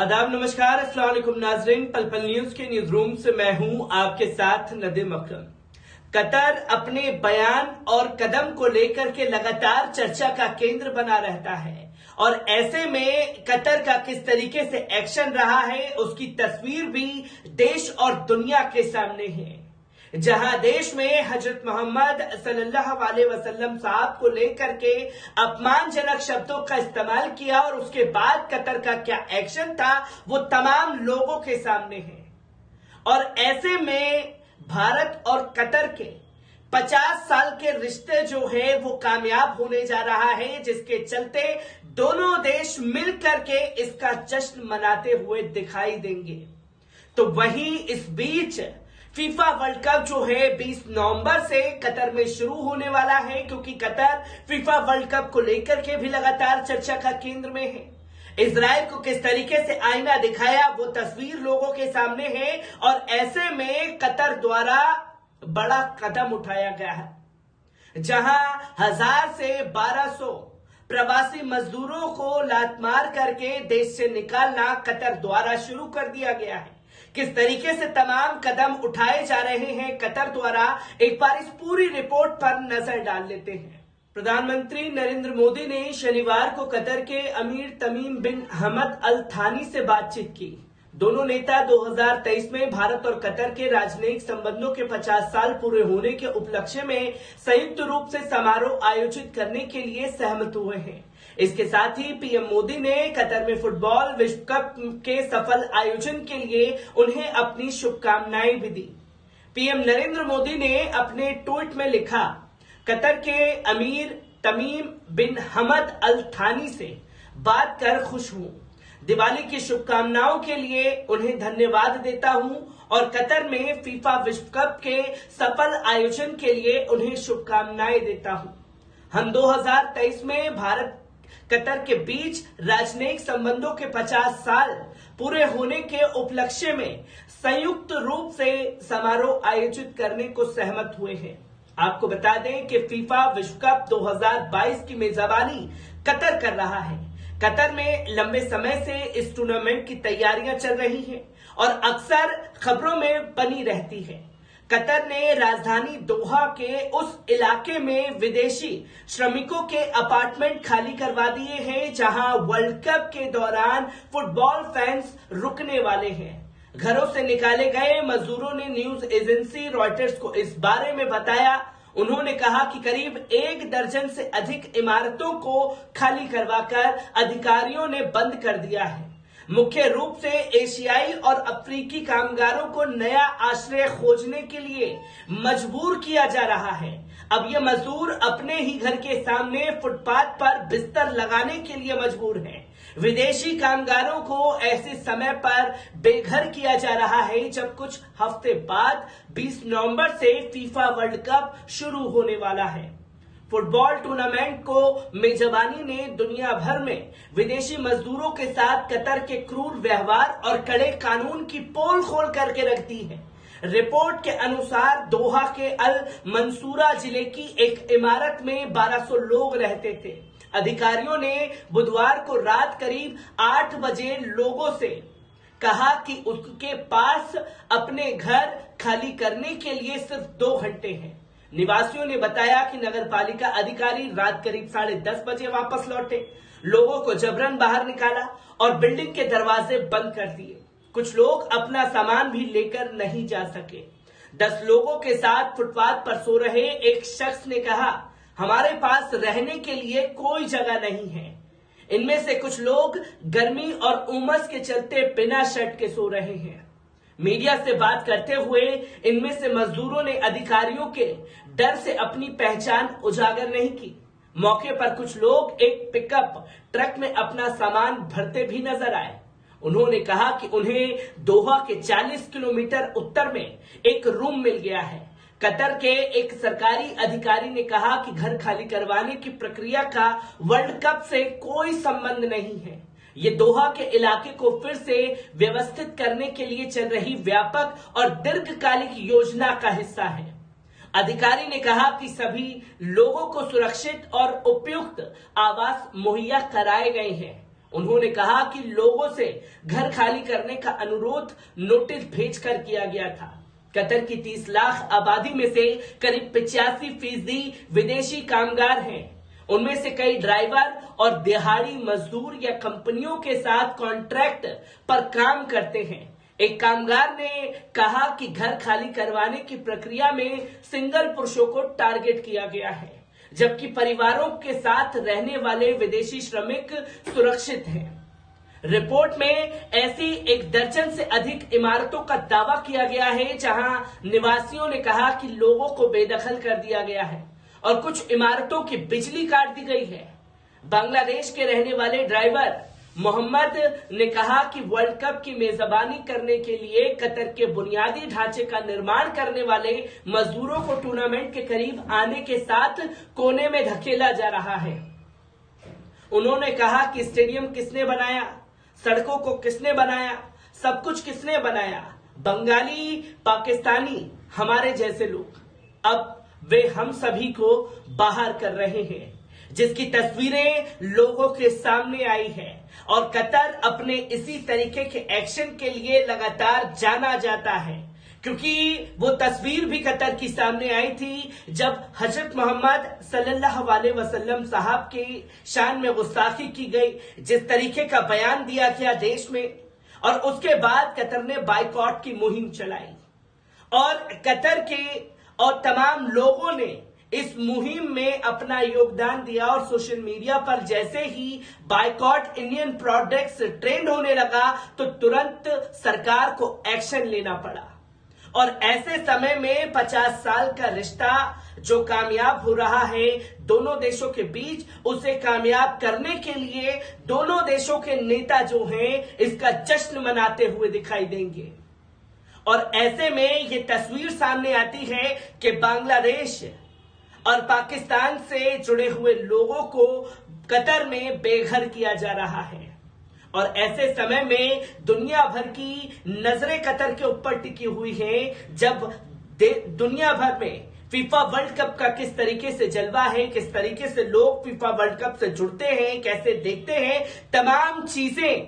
आदाब, नमस्कार, अस्सलाम वालेकुम नाज़रीन। पल पल न्यूज के न्यूज रूम से मैं हूं आपके साथ नदीम अकरम। कतर अपने बयान और कदम को लेकर के लगातार चर्चा का केंद्र बना रहता है और ऐसे में कतर का किस तरीके से एक्शन रहा है उसकी तस्वीर भी देश और दुनिया के सामने है। जहां देश में हजरत मोहम्मद सल्लल्लाहु अलैहि वसल्लम साहब को लेकर के अपमानजनक शब्दों का इस्तेमाल किया और उसके बाद कतर का क्या एक्शन था वो तमाम लोगों के सामने है। और ऐसे में भारत और कतर के 50 साल के रिश्ते जो है वो कामयाब होने जा रहा है, जिसके चलते दोनों देश मिलकर के इसका जश्न मनाते हुए दिखाई देंगे। तो वहीं इस बीच फीफा वर्ल्ड कप जो है 20 नवंबर से कतर में शुरू होने वाला है, क्योंकि कतर फीफा वर्ल्ड कप को लेकर के भी लगातार चर्चा का केंद्र में है। इजराइल को किस तरीके से आईना दिखाया वो तस्वीर लोगों के सामने है और ऐसे में कतर द्वारा बड़ा कदम उठाया गया है, जहां 1000 से 1200 प्रवासी मजदूरों को लात मार करके देश से निकालना कतर द्वारा शुरू कर दिया गया है। किस तरीके से तमाम कदम उठाए जा रहे हैं कतर द्वारा, एक बार इस पूरी रिपोर्ट पर नजर डाल लेते हैं। प्रधानमंत्री नरेंद्र मोदी ने शनिवार को कतर के अमीर तमीम बिन हमद अल थानी से बातचीत की। दोनों नेता 2023 में भारत और कतर के राजनयिक संबंधों के 50 साल पूरे होने के उपलक्ष्य में संयुक्त रूप से समारोह आयोजित करने के लिए सहमत हुए हैं। इसके साथ ही पीएम मोदी ने कतर में फुटबॉल विश्व कप के सफल आयोजन के लिए उन्हें अपनी शुभकामनाएं भी दी। पीएम नरेंद्र मोदी ने अपने ट्वीट में लिखा, कतर के अमीर तमीम बिन हमद अल थानी से बात कर खुश हूं। दिवाली की शुभकामनाओं के लिए उन्हें धन्यवाद देता हूं और कतर में फीफा विश्व कप के सफल आयोजन के लिए उन्हें शुभकामनाएं देता हूं। हम 2023 में भारत कतर के बीच राजनयिक संबंधों के 50 साल पूरे होने के उपलक्ष्य में संयुक्त रूप से समारोह आयोजित करने को सहमत हुए हैं। आपको बता दें कि फीफा विश्व कप 2022 की मेजबानी कतर कर रहा है। कतर में लंबे समय से इस टूर्नामेंट की तैयारियां चल रही हैं और अक्सर खबरों में बनी रहती है। कतर ने राजधानी दोहा के उस इलाके में विदेशी श्रमिकों के अपार्टमेंट खाली करवा दिए हैं जहां वर्ल्ड कप के दौरान फुटबॉल फैंस रुकने वाले हैं। घरों से निकाले गए मजदूरों ने न्यूज एजेंसी रॉयटर्स को इस बारे में बताया। उन्होंने कहा कि करीब 1 दर्जन से अधिक इमारतों को खाली करवाकर अधिकारियों ने बंद कर दिया है। मुख्य रूप से एशियाई और अफ्रीकी कामगारों को नया आश्रय खोजने के लिए मजबूर किया जा रहा है। अब ये मजदूर अपने ही घर के सामने फुटपाथ पर बिस्तर लगाने के लिए मजबूर हैं। विदेशी कामगारों को ऐसे समय पर बेघर किया जा रहा है जब कुछ हफ्ते बाद 20 नवंबर से फीफा वर्ल्ड कप शुरू होने वाला है। फुटबॉल टूर्नामेंट को मेजबानी ने दुनिया भर में विदेशी मजदूरों के साथ कतर के क्रूर व्यवहार और कड़े कानून की पोल खोल करके रख दी है। रिपोर्ट के अनुसार दोहा के अल मंसूरा जिले की एक इमारत में 1200 लोग रहते थे। अधिकारियों ने बुधवार को रात करीब 8 बजे लोगों से कहा कि उसके पास अपने घर खाली करने के लिए सिर्फ 2 घंटे हैं। निवासियों ने बताया कि नगर पालिका अधिकारी रात करीब 10:30 बजे वापस लौटे, लोगों को जबरन बाहर निकाला और बिल्डिंग के दरवाजे बंद कर दिए। कुछ लोग अपना सामान भी लेकर नहीं जा सके। 10 लोगों के साथ फुटपाथ पर सो रहे एक शख्स ने कहा, हमारे पास रहने के लिए कोई जगह नहीं है। इनमें से कुछ लोग गर्मी और उमस के चलते बिना शर्ट के सो रहे हैं। मीडिया से बात करते हुए इनमें से मजदूरों ने अधिकारियों के डर से अपनी पहचान उजागर नहीं की। मौके पर कुछ लोग एक पिकअप ट्रक में अपना सामान भरते भी नजर आए। उन्होंने कहा कि उन्हें दोहा के 40 किलोमीटर उत्तर में एक रूम मिल गया है। कतर के एक सरकारी अधिकारी ने कहा कि घर खाली करवाने की प्रक्रिया का वर्ल्ड कप से कोई संबंध नहीं है। ये दोहा के इलाके को फिर से व्यवस्थित करने के लिए चल रही व्यापक और दीर्घकालिक योजना का हिस्सा है। अधिकारी ने कहा कि सभी लोगों को सुरक्षित और उपयुक्त आवास मुहैया कराए गए हैं। उन्होंने कहा कि लोगों से घर खाली करने का अनुरोध नोटिस भेजकर किया गया था। कतर की 30 लाख आबादी में से करीब 85% विदेशी कामगार हैं। उनमें से कई ड्राइवर और दिहाड़ी मजदूर या कंपनियों के साथ कॉन्ट्रैक्ट पर काम करते हैं। एक कामगार ने कहा कि घर खाली करवाने की प्रक्रिया में सिंगल पुरुषों को टारगेट किया गया है, जबकि परिवारों के साथ रहने वाले विदेशी श्रमिक सुरक्षित हैं। रिपोर्ट में ऐसी 1 दर्जन से अधिक इमारतों का दावा किया गया है जहां निवासियों ने कहा कि लोगों को बेदखल कर दिया गया है और कुछ इमारतों की बिजली काट दी गई है। बांग्लादेश के रहने वाले ड्राइवर मोहम्मद ने कहा कि वर्ल्ड कप की मेजबानी करने के लिए कतर के बुनियादी ढांचे का निर्माण करने वाले मजदूरों को टूर्नामेंट के करीब आने के साथ कोने में धकेला जा रहा है। उन्होंने कहा कि स्टेडियम किसने बनाया, सड़कों को किसने बनाया, सब कुछ किसने बनाया? बंगाली, पाकिस्तानी, हमारे जैसे लोग। अब वे हम सभी को बाहर कर रहे हैं, जिसकी तस्वीरें लोगों के सामने आई है और कतर अपने इसी तरीके के एक्शन के लिए लगातार जाना जाता है, क्योंकि वो तस्वीर भी कतर की सामने आई थी जब हजरत मोहम्मद सल्लल्लाहु अलैहि वसल्लम साहब के शान में गुस्ताखी की गई, जिस तरीके का बयान दिया गया देश में, और उसके बाद कतर ने बाइकॉट की मुहिम चलाई और कतर के और तमाम लोगों ने इस मुहिम में अपना योगदान दिया और सोशल मीडिया पर जैसे ही बाइकॉट इंडियन प्रोडक्ट्स ट्रेंड होने लगा तो तुरंत सरकार को एक्शन लेना पड़ा। और ऐसे समय में 50 साल का रिश्ता जो कामयाब हो रहा है दोनों देशों के बीच, उसे कामयाब करने के लिए दोनों देशों के नेता जो हैं इसका जश्न मनाते हुए दिखाई देंगे। और ऐसे में ये तस्वीर सामने आती है कि बांग्लादेश और पाकिस्तान से जुड़े हुए लोगों को कतर में बेघर किया जा रहा है। और ऐसे समय में दुनिया भर की नजरें कतर के ऊपर टिकी हुई हैं, जब दुनिया भर में फीफा वर्ल्ड कप का किस तरीके से जलवा है, किस तरीके से लोग फीफा वर्ल्ड कप से जुड़ते हैं, कैसे देखते हैं, तमाम चीजें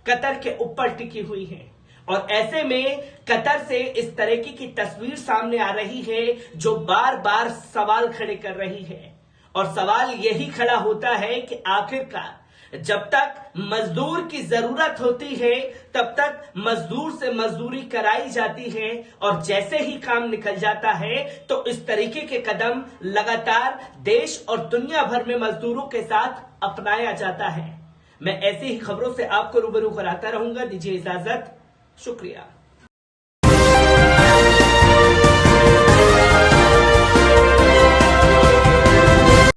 कतर के ऊपर टिकी हुई हैं। और ऐसे में कतर से इस तरीके की तस्वीर सामने आ रही है जो बार बार सवाल खड़े कर रही है। और सवाल यही खड़ा होता है कि आखिरकार जब तक मजदूर की जरूरत होती है तब तक मजदूर से मजदूरी कराई जाती है, और जैसे ही काम निकल जाता है तो इस तरीके के कदम लगातार देश और दुनिया भर में मजदूरों के साथ अपनाया जाता है। मैं ऐसी ही खबरों से आपको रूबरू कराता रहूंगा। दीजिए इजाजत, शुक्रिया।